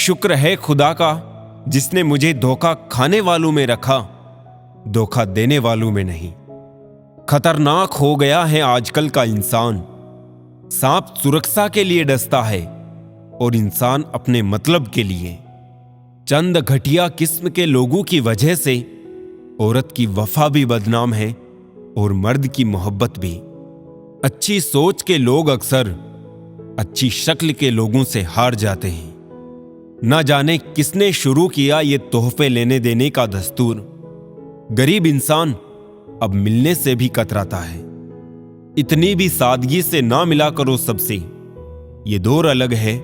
शुक्र है खुदा का जिसने मुझे धोखा खाने वालों में रखा, धोखा देने वालों में नहीं। खतरनाक हो गया है आजकल का इंसान। सांप सुरक्षा के लिए डसता है और इंसान अपने मतलब के लिए। चंद घटिया किस्म के लोगों की वजह से औरत की वफा भी बदनाम है और मर्द की मोहब्बत भी। अच्छी सोच के लोग अक्सर अच्छी शक्ल के लोगों से हार जाते हैं। ना जाने किसने शुरू किया ये तोहफे लेने देने का दस्तूर। गरीब इंसान अब मिलने से भी कतराता है। इतनी भी सादगी से ना मिला करो सबसे। ये दौर अलग है,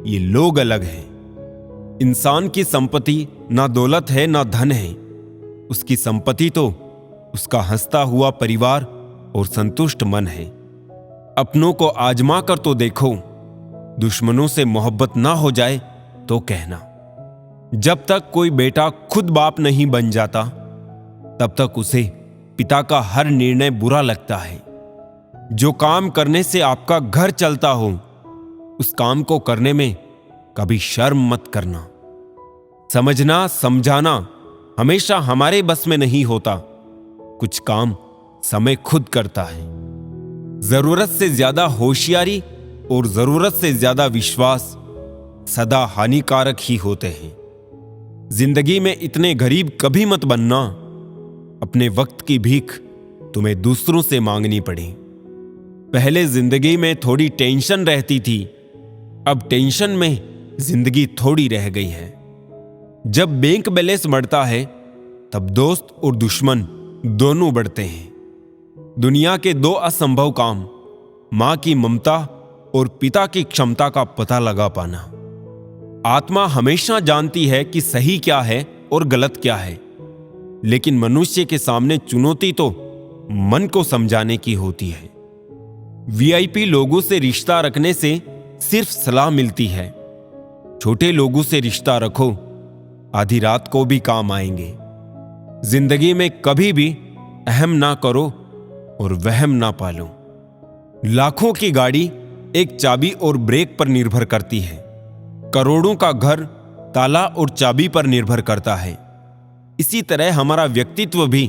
ये लोग अलग हैं। इंसान की संपत्ति ना दौलत है ना धन है। उसकी संपत्ति तो उसका हंसता हुआ परिवार और संतुष्ट मन है। अपनों को आजमा कर तो देखो, दुश्मनों से मोहब्बत ना हो जाए तो कहना। जब तक कोई बेटा खुद बाप नहीं बन जाता तब तक उसे पिता का हर निर्णय बुरा लगता है। जो काम करने से आपका घर चलता हो उस काम को करने में कभी शर्म मत करना। समझना समझाना हमेशा हमारे बस में नहीं होता। कुछ काम समय खुद करता है। जरूरत से ज्यादा होशियारी और जरूरत से ज्यादा विश्वास सदा हानिकारक ही होते हैं। जिंदगी में इतने गरीब कभी मत बनना अपने वक्त की भीख तुम्हें दूसरों से मांगनी पड़े। पहले जिंदगी में थोड़ी टेंशन रहती थी, अब टेंशन में जिंदगी थोड़ी रह गई है। जब बैंक बैलेंस बढ़ता है तब दोस्त और दुश्मन दोनों बढ़ते हैं। दुनिया के दो असंभव काम, मां की ममता और पिता की क्षमता का पता लगा पाना। आत्मा हमेशा जानती है कि सही क्या है और गलत क्या है, लेकिन मनुष्य के सामने चुनौती तो मन को समझाने की होती है। वीआईपी लोगों से रिश्ता रखने से सिर्फ सलाह मिलती है। छोटे लोगों से रिश्ता रखो, आधी रात को भी काम आएंगे। जिंदगी में कभी भी अहम ना करो और वहम ना पालो। लाखों की गाड़ी एक चाबी और ब्रेक पर निर्भर करती है। करोड़ों का घर ताला और चाबी पर निर्भर करता है। इसी तरह हमारा व्यक्तित्व भी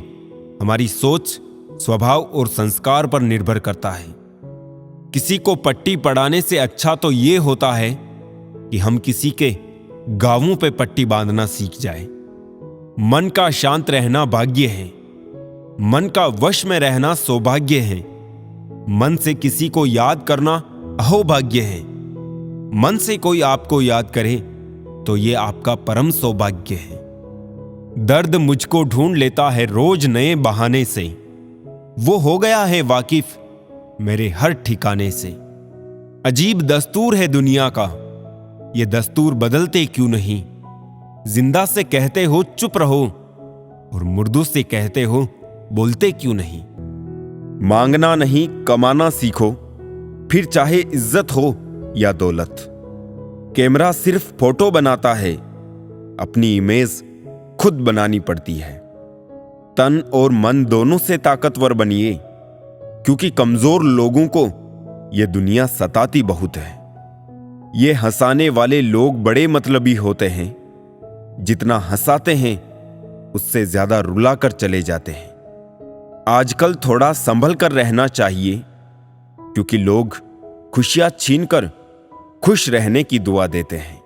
हमारी सोच, स्वभाव और संस्कार पर निर्भर करता है। किसी को पट्टी पढ़ाने से अच्छा तो यह होता है कि हम किसी के गांवों पे पट्टी बांधना सीख जाए। मन का शांत रहना भाग्य है, मन का वश में रहना सौभाग्य है। मन से किसी को याद करना अहोभाग्य है। मन से कोई आपको याद करे तो यह आपका परम सौभाग्य है। दर्द मुझको ढूंढ लेता है रोज नए बहाने से। वो हो गया है वाकिफ मेरे हर ठिकाने से। अजीब दस्तूर है दुनिया का, ये दस्तूर बदलते क्यों नहीं। जिंदा से कहते हो चुप रहो और मुर्दों से कहते हो बोलते क्यों नहीं। मांगना नहीं कमाना सीखो, फिर चाहे इज्जत हो या दौलत। कैमरा सिर्फ फोटो बनाता है, अपनी इमेज खुद बनानी पड़ती है। तन और मन दोनों से ताकतवर बनिए, क्योंकि कमजोर लोगों को यह दुनिया सताती बहुत है। ये हंसाने वाले लोग बड़े मतलबी होते हैं। जितना हंसाते हैं उससे ज्यादा रुला कर चले जाते हैं। आजकल थोड़ा संभल कर रहना चाहिए, क्योंकि लोग खुशियां छीनकर खुश रहने की दुआ देते हैं।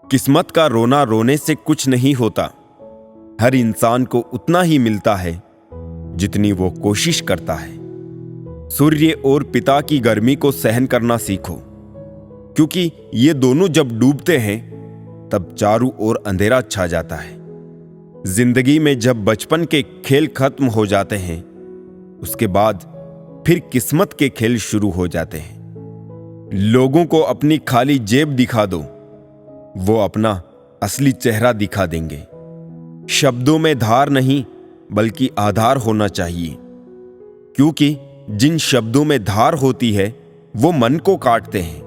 किस्मत का रोना रोने से कुछ नहीं होता। हर इंसान को उतना ही मिलता है जितनी वो कोशिश करता है। सूर्य और पिता की गर्मी को सहन करना सीखो, क्योंकि ये दोनों जब डूबते हैं तब चारों ओर अंधेरा छा जाता है। जिंदगी में जब बचपन के खेल खत्म हो जाते हैं उसके बाद फिर किस्मत के खेल शुरू हो जाते हैं। लोगों को अपनी खाली जेब दिखा दो, वो अपना असली चेहरा दिखा देंगे। शब्दों में धार नहीं बल्कि आधार होना चाहिए, क्योंकि जिन शब्दों में धार होती है वो मन को काटते हैं,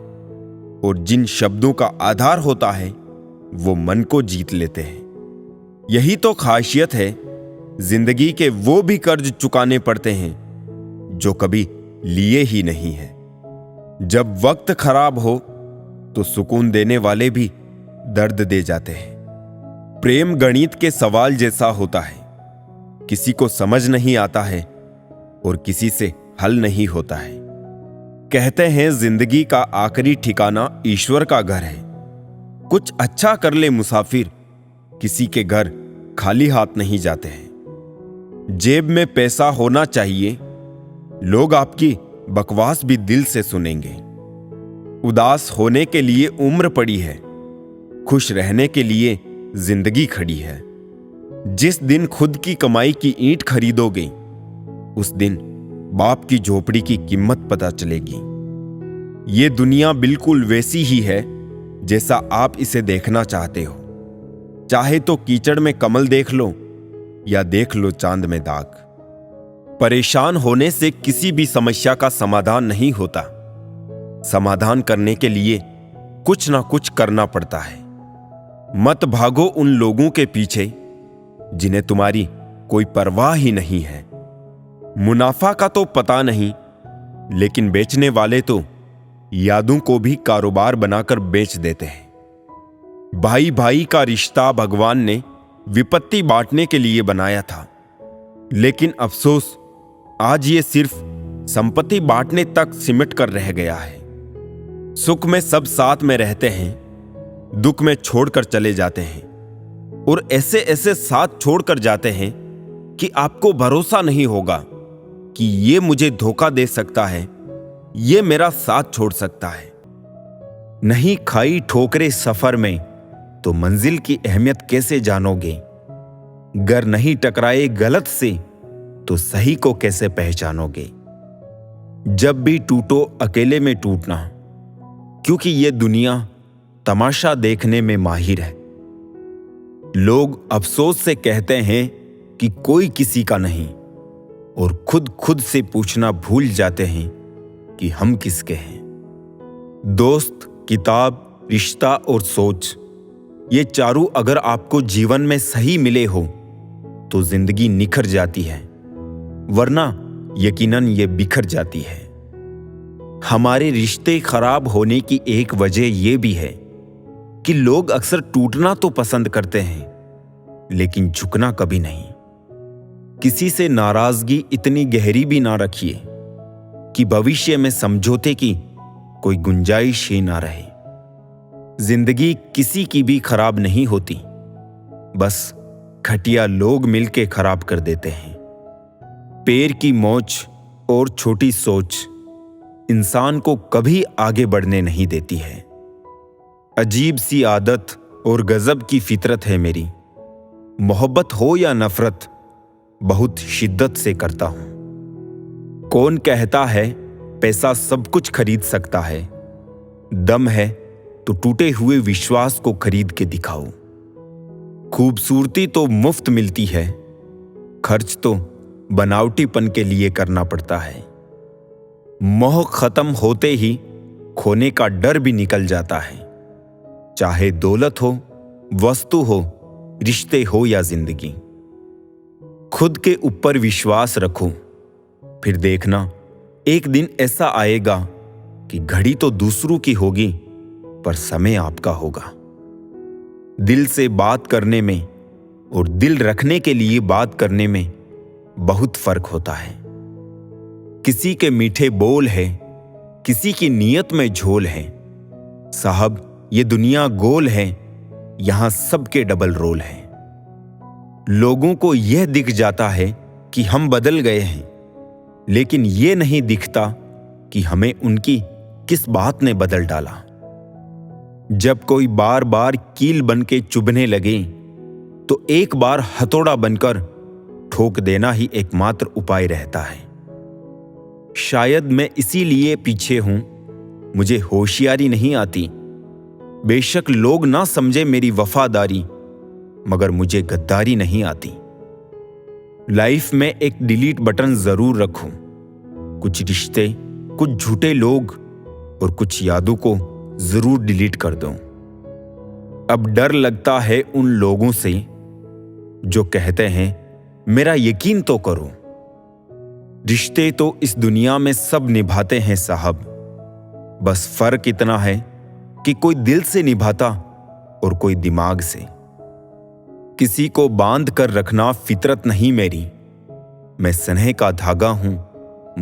और जिन शब्दों का आधार होता है वो मन को जीत लेते हैं। यही तो खासियत है। जिंदगी के वो भी कर्ज चुकाने पड़ते हैं जो कभी लिए ही नहीं है। जब वक्त खराब हो तो सुकून देने वाले भी दर्द दे जाते हैं। प्रेम गणित के सवाल जैसा होता है, किसी को समझ नहीं आता है और किसी से हल नहीं होता है। कहते हैं जिंदगी का आखिरी ठिकाना ईश्वर का घर है। कुछ अच्छा कर ले मुसाफिर, किसी के घर खाली हाथ नहीं जाते हैं। जेब में पैसा होना चाहिए, लोग आपकी बकवास भी दिल से सुनेंगे। उदास होने के लिए उम्र पड़ी है, खुश रहने के लिए जिंदगी खड़ी है। जिस दिन खुद की कमाई की ईंट खरीदोगे, उस दिन बाप की झोपड़ी की कीमत पता चलेगी। ये दुनिया बिल्कुल वैसी ही है जैसा आप इसे देखना चाहते हो। चाहे तो कीचड़ में कमल देख लो या देख लो चांद में दाग। परेशान होने से किसी भी समस्या का समाधान नहीं होता। समाधान करने के लिए कुछ ना कुछ करना पड़ता है। मत भागो उन लोगों के पीछे जिन्हें तुम्हारी कोई परवाह ही नहीं है। मुनाफा का तो पता नहीं, लेकिन बेचने वाले तो यादों को भी कारोबार बनाकर बेच देते हैं। भाई भाई का रिश्ता भगवान ने विपत्ति बांटने के लिए बनाया था, लेकिन अफसोस आज ये सिर्फ संपत्ति बांटने तक सिमट कर रह गया है। सुख में सब साथ में रहते हैं, दुख में छोड़कर चले जाते हैं, और ऐसे ऐसे साथ छोड़कर जाते हैं कि आपको भरोसा नहीं होगा कि ये मुझे धोखा दे सकता है, ये मेरा साथ छोड़ सकता है। नहीं खाई ठोकरे सफर में तो मंजिल की अहमियत कैसे जानोगे। गर नहीं टकराए गलत से तो सही को कैसे पहचानोगे। जब भी टूटो अकेले में टूटना, क्योंकि ये दुनिया तमाशा देखने में माहिर है। लोग अफसोस से कहते हैं कि कोई किसी का नहीं, और खुद से पूछना भूल जाते हैं कि हम किसके हैं। दोस्त, किताब, रिश्ता और सोच, ये चारों अगर आपको जीवन में सही मिले हो तो जिंदगी निखर जाती है, वरना यकीनन ये बिखर जाती है। हमारे रिश्ते खराब होने की एक वजह यह भी है कि लोग अक्सर टूटना तो पसंद करते हैं, लेकिन झुकना कभी नहीं। किसी से नाराजगी इतनी गहरी भी ना रखिए कि भविष्य में समझौते की कोई गुंजाइश ही ना रहे। जिंदगी किसी की भी खराब नहीं होती, बस घटिया लोग मिलके खराब कर देते हैं। पैर की मोच और छोटी सोच इंसान को कभी आगे बढ़ने नहीं देती है। अजीब सी आदत और गजब की फितरत है मेरी। मोहब्बत हो या नफरत, बहुत शिद्दत से करता हूं। कौन कहता है पैसा सब कुछ खरीद सकता है। दम है तो टूटे हुए विश्वास को खरीद के दिखाओ। खूबसूरती तो मुफ्त मिलती है, खर्च तो बनावटीपन के लिए करना पड़ता है। मोह खत्म होते ही खोने का डर भी निकल जाता है। चाहे दौलत हो, वस्तु हो, रिश्ते हो या जिंदगी। खुद के ऊपर विश्वास रखो, फिर देखना एक दिन ऐसा आएगा कि घड़ी तो दूसरों की होगी, पर समय आपका होगा। दिल से बात करने में और दिल रखने के लिए बात करने में बहुत फर्क होता है। किसी के मीठे बोल है, किसी की नीयत में झोल है। साहब, ये दुनिया गोल है, यहां सबके डबल रोल है। लोगों को यह दिख जाता है कि हम बदल गए हैं, लेकिन यह नहीं दिखता कि हमें उनकी किस बात ने बदल डाला। जब कोई बार बार कील बन के चुभने लगे तो एक बार हथौड़ा बनकर ठोक देना ही एकमात्र उपाय रहता है। शायद मैं इसीलिए पीछे हूं, मुझे होशियारी नहीं आती। बेशक लोग ना समझे मेरी वफादारी, मगर मुझे गद्दारी नहीं आती। लाइफ में एक डिलीट बटन जरूर रखूं। कुछ रिश्ते, कुछ झूठे लोग और कुछ यादों को जरूर डिलीट कर दूं। अब डर लगता है उन लोगों से जो कहते हैं मेरा यकीन तो करो। रिश्ते तो इस दुनिया में सब निभाते हैं साहब, बस फर्क इतना है कि कोई दिल से निभाता और कोई दिमाग से। किसी को बांध कर रखना फितरत नहीं मेरी। मैं स्नेह का धागा हूं,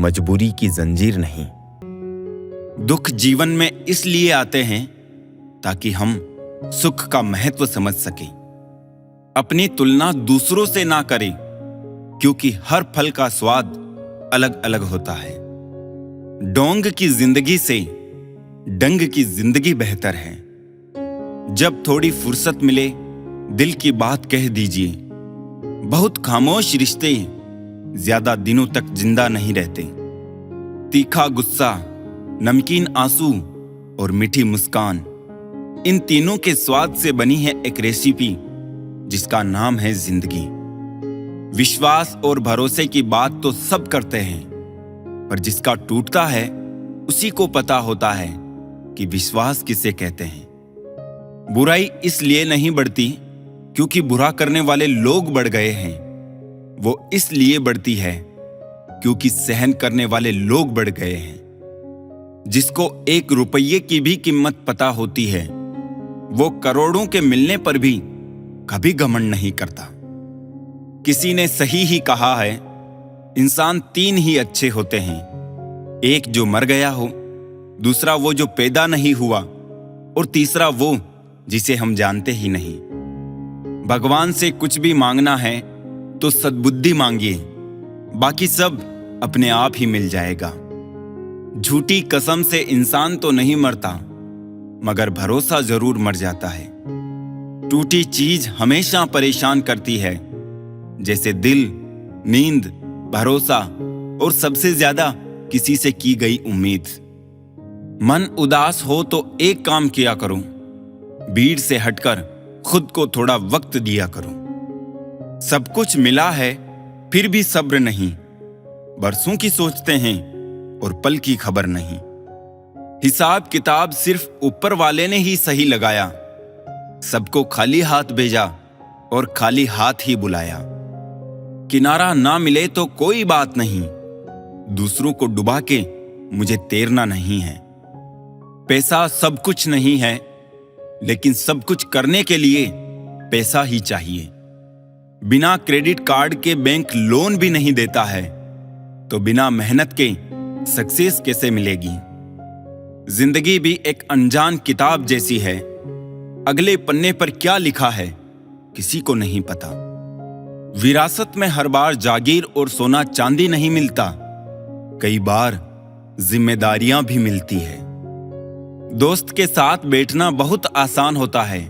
मजबूरी की जंजीर नहीं। दुख जीवन में इसलिए आते हैं ताकि हम सुख का महत्व समझ सकें। अपनी तुलना दूसरों से ना करें, क्योंकि हर फल का स्वाद अलग अलग होता है। डोंग की जिंदगी से डंग की जिंदगी बेहतर है। जब थोड़ी फुर्सत मिले दिल की बात कह दीजिए। बहुत खामोश रिश्ते ज्यादा दिनों तक जिंदा नहीं रहते। तीखा गुस्सा, नमकीन आंसू और मीठी मुस्कान, इन तीनों के स्वाद से बनी है एक रेसिपी जिसका नाम है जिंदगी। विश्वास और भरोसे की बात तो सब करते हैं, पर जिसका टूटता है उसी को पता होता है कि विश्वास किसे कहते हैं। बुराई इसलिए नहीं बढ़ती क्योंकि बुरा करने वाले लोग बढ़ गए हैं। वो इसलिए बढ़ती है क्योंकि सहन करने वाले लोग बढ़ गए हैं। जिसको 1 रुपये की भी कीमत पता होती है, वो करोड़ों के मिलने पर भी कभी घमंड नहीं करता। किसी ने सही ही कहा है, इंसान 3 ही अच्छे होते हैं। एक जो मर गया हो, दूसरा वो जो पैदा नहीं हुआ, और तीसरा वो जिसे हम जानते ही नहीं। भगवान से कुछ भी मांगना है तो सद्बुद्धि मांगिए, बाकी सब अपने आप ही मिल जाएगा। झूठी कसम से इंसान तो नहीं मरता, मगर भरोसा जरूर मर जाता है। टूटी चीज हमेशा परेशान करती है, जैसे दिल, नींद, भरोसा और सबसे ज्यादा किसी से की गई उम्मीद। मन उदास हो तो एक काम किया करो, भीड़ से हटकर खुद को थोड़ा वक्त दिया करो। सब कुछ मिला है फिर भी सब्र नहीं, बरसों की सोचते हैं और पल की खबर नहीं। हिसाब किताब सिर्फ ऊपर वाले ने ही सही लगाया, सबको खाली हाथ भेजा और खाली हाथ ही बुलाया। किनारा ना मिले तो कोई बात नहीं, दूसरों को डुबा के मुझे तैरना नहीं है। पैसा सब कुछ नहीं है, लेकिन सब कुछ करने के लिए पैसा ही चाहिए। बिना क्रेडिट कार्ड के बैंक लोन भी नहीं देता है, तो बिना मेहनत के सक्सेस कैसे मिलेगी। जिंदगी भी एक अनजान किताब जैसी है, अगले पन्ने पर क्या लिखा है किसी को नहीं पता। विरासत में हर बार जागीर और सोना चांदी नहीं मिलता, कई बार जिम्मेदारियां भी मिलती है। दोस्त के साथ बैठना बहुत आसान होता है,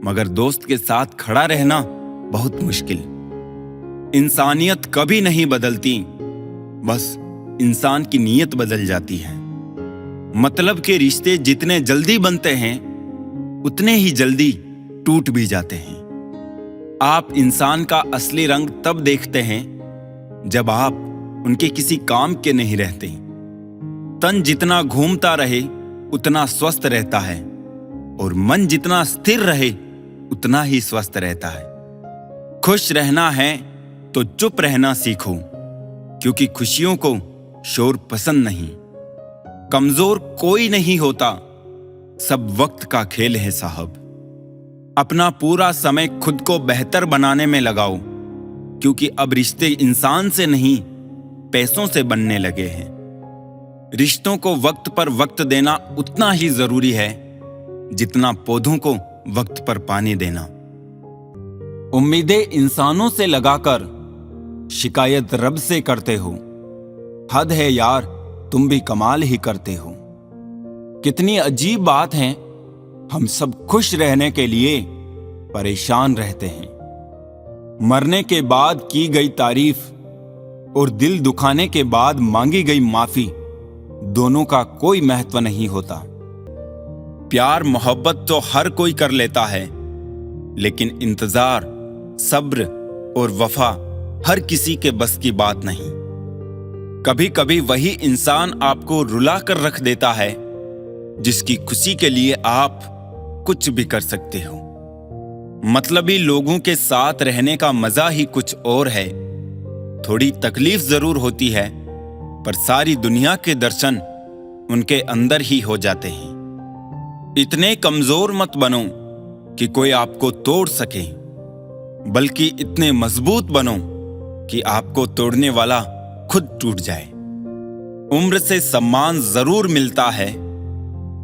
मगर दोस्त के साथ खड़ा रहना बहुत मुश्किल। इंसानियत कभी नहीं बदलती, बस इंसान की नीयत बदल जाती है। मतलब के रिश्ते जितने जल्दी बनते हैं, उतने ही जल्दी टूट भी जाते हैं। आप इंसान का असली रंग तब देखते हैं जब आप उनके किसी काम के नहीं रहते। तन जितना घूमता रहे उतना स्वस्थ रहता है, और मन जितना स्थिर रहे उतना ही स्वस्थ रहता है। खुश रहना है तो चुप रहना सीखो, क्योंकि खुशियों को शोर पसंद नहीं। कमजोर कोई नहीं होता, सब वक्त का खेल है साहब। अपना पूरा समय खुद को बेहतर बनाने में लगाओ, क्योंकि अब रिश्ते इंसान से नहीं पैसों से बनने लगे हैं। रिश्तों को वक्त पर वक्त देना उतना ही जरूरी है जितना पौधों को वक्त पर पानी देना। उम्मीदें इंसानों से लगाकर शिकायत रब से करते हो। हद है यार, तुम भी कमाल ही करते हो। कितनी अजीब बात है, हम सब खुश रहने के लिए परेशान रहते हैं। मरने के बाद की गई तारीफ और दिल दुखाने के बाद मांगी गई माफी, दोनों का कोई महत्व नहीं होता। प्यार मोहब्बत तो हर कोई कर लेता है, लेकिन इंतजार, सब्र और वफा हर किसी के बस की बात नहीं। कभी कभी वही इंसान आपको रुला कर रख देता है जिसकी खुशी के लिए आप कुछ भी कर सकते हो। मतलबी लोगों के साथ रहने का मजा ही कुछ और है। थोड़ी तकलीफ जरूर होती है, पर सारी दुनिया के दर्शन उनके अंदर ही हो जाते हैं। इतने कमजोर मत बनो कि कोई आपको तोड़ सके, बल्कि इतने मजबूत बनो कि आपको तोड़ने वाला खुद टूट जाए। उम्र से सम्मान जरूर मिलता है,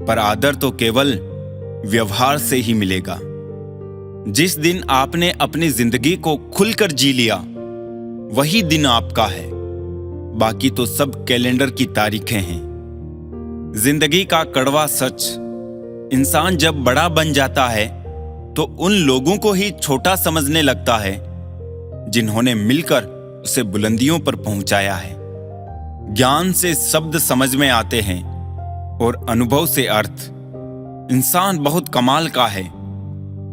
पर आदर तो केवल व्यवहार से ही मिलेगा। जिस दिन आपने अपनी जिंदगी को खुलकर जी लिया, वही दिन आपका है। बाकी तो सब कैलेंडर की तारीखें हैं। जिंदगी का कड़वा सच, इंसान जब बड़ा बन जाता है तो उन लोगों को ही छोटा समझने लगता है जिन्होंने मिलकर उसे बुलंदियों पर पहुंचाया है। ज्ञान से शब्द समझ में आते हैं और अनुभव से अर्थ। इंसान बहुत कमाल का है,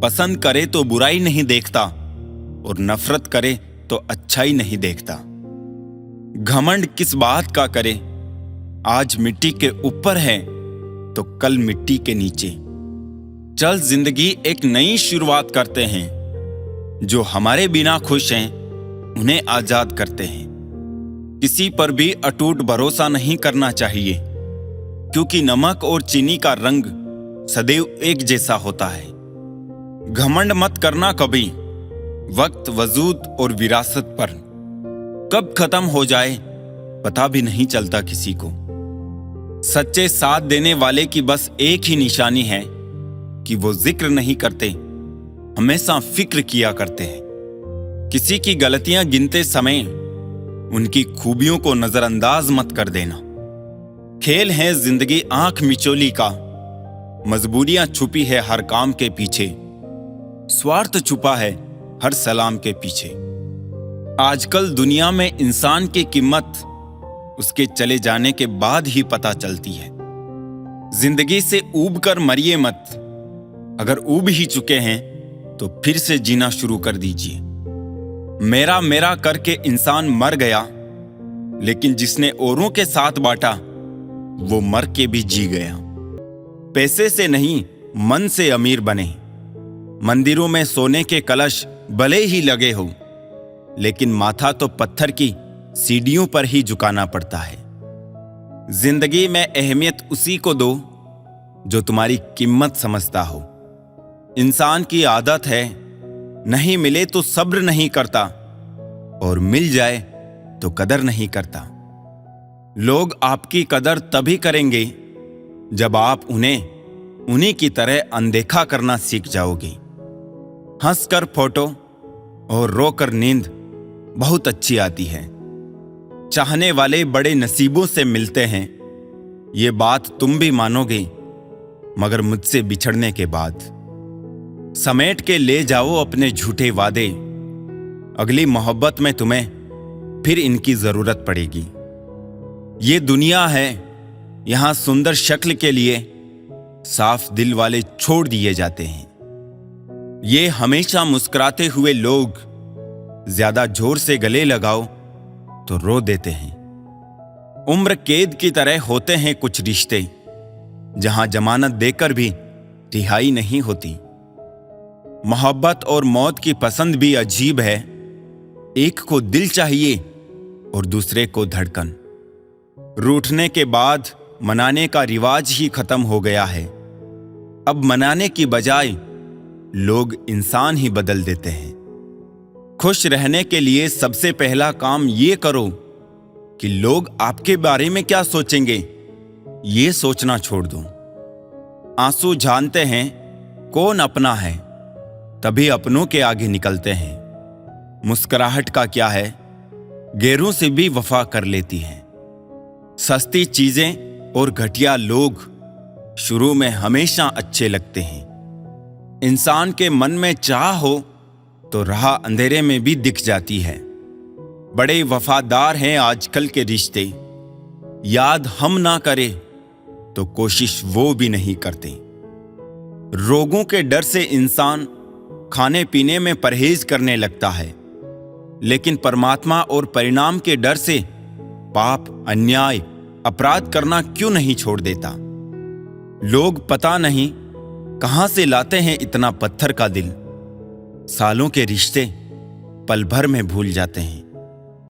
पसंद करे तो बुराई नहीं देखता और नफरत करे तो अच्छाई नहीं देखता। घमंड किस बात का करे, आज मिट्टी के ऊपर है तो कल मिट्टी के नीचे। चल जिंदगी एक नई शुरुआत करते हैं, जो हमारे बिना खुश हैं उन्हें आजाद करते हैं। किसी पर भी अटूट भरोसा नहीं करना चाहिए, क्योंकि नमक और चीनी का रंग सदैव एक जैसा होता है। घमंड मत करना कभी, वक्त, वजूद और विरासत पर कब खत्म हो जाए पता भी नहीं चलता किसी को। सच्चे साथ देने वाले की बस एक ही निशानी है कि वो जिक्र नहीं करते, हमेशा फिक्र किया करते हैं। किसी की गलतियां गिनते समय उनकी खूबियों को नजरअंदाज मत कर देना। खेल है जिंदगी आंख मिचोली का, मजबूरियां छुपी है हर काम के पीछे, स्वार्थ छुपा है हर सलाम के पीछे। आजकल दुनिया में इंसान की कीमत उसके चले जाने के बाद ही पता चलती है। जिंदगी से ऊब कर मरिए मत, अगर ऊब ही चुके हैं तो फिर से जीना शुरू कर दीजिए। मेरा मेरा करके इंसान मर गया, लेकिन जिसने औरों के साथ बांटा वो मर के भी जी गया। पैसे से नहीं, मन से अमीर बने। मंदिरों में सोने के कलश भले ही लगे हो, लेकिन माथा तो पत्थर की सीढ़ियों पर ही झुकाना पड़ता है। जिंदगी में अहमियत उसी को दो जो तुम्हारी कीमत समझता हो। इंसान की आदत है, नहीं मिले तो सब्र नहीं करता और मिल जाए तो कदर नहीं करता। लोग आपकी कदर तभी करेंगे जब आप उन्हें उन्हीं की तरह अनदेखा करना सीख जाओगे। हंसकर फोटो और रोकर नींद बहुत अच्छी आती है। चाहने वाले बड़े नसीबों से मिलते हैं, ये बात तुम भी मानोगे, मगर मुझसे बिछड़ने के बाद। समेट के ले जाओ अपने झूठे वादे, अगली मोहब्बत में तुम्हें फिर इनकी जरूरत पड़ेगी। ये दुनिया है, यहां सुंदर शक्ल के लिए साफ दिल वाले छोड़ दिए जाते हैं। ये हमेशा मुस्कुराते हुए लोग ज्यादा जोर से गले लगाओ तो रो देते हैं। उम्र कैद की तरह होते हैं कुछ रिश्ते, जहां जमानत देकर भी रिहाई नहीं होती। मोहब्बत और मौत की पसंद भी अजीब है, एक को दिल चाहिए और दूसरे को धड़कन। रूठने के बाद मनाने का रिवाज ही खत्म हो गया है। अब मनाने की बजाय लोग इंसान ही बदल देते हैं। खुश रहने के लिए सबसे पहला काम ये करो कि लोग आपके बारे में क्या सोचेंगे, ये सोचना छोड़ दो। आंसू जानते हैं कौन अपना है, तभी अपनों के आगे निकलते हैं। मुस्कुराहट का क्या है, गैरों से भी वफा कर लेती है। सस्ती चीजें और घटिया लोग शुरू में हमेशा अच्छे लगते हैं। इंसान के मन में चाह हो तो राह अंधेरे में भी दिख जाती है। बड़े वफादार हैं आजकल के रिश्ते, याद हम ना करें तो कोशिश वो भी नहीं करते। रोगों के डर से इंसान खाने पीने में परहेज करने लगता है, लेकिन परमात्मा और परिणाम के डर से पाप, अन्याय, अपराध करना क्यों नहीं छोड़ देता। लोग पता नहीं कहां से लाते हैं इतना पत्थर का दिल, सालों के रिश्ते पल भर में भूल जाते हैं।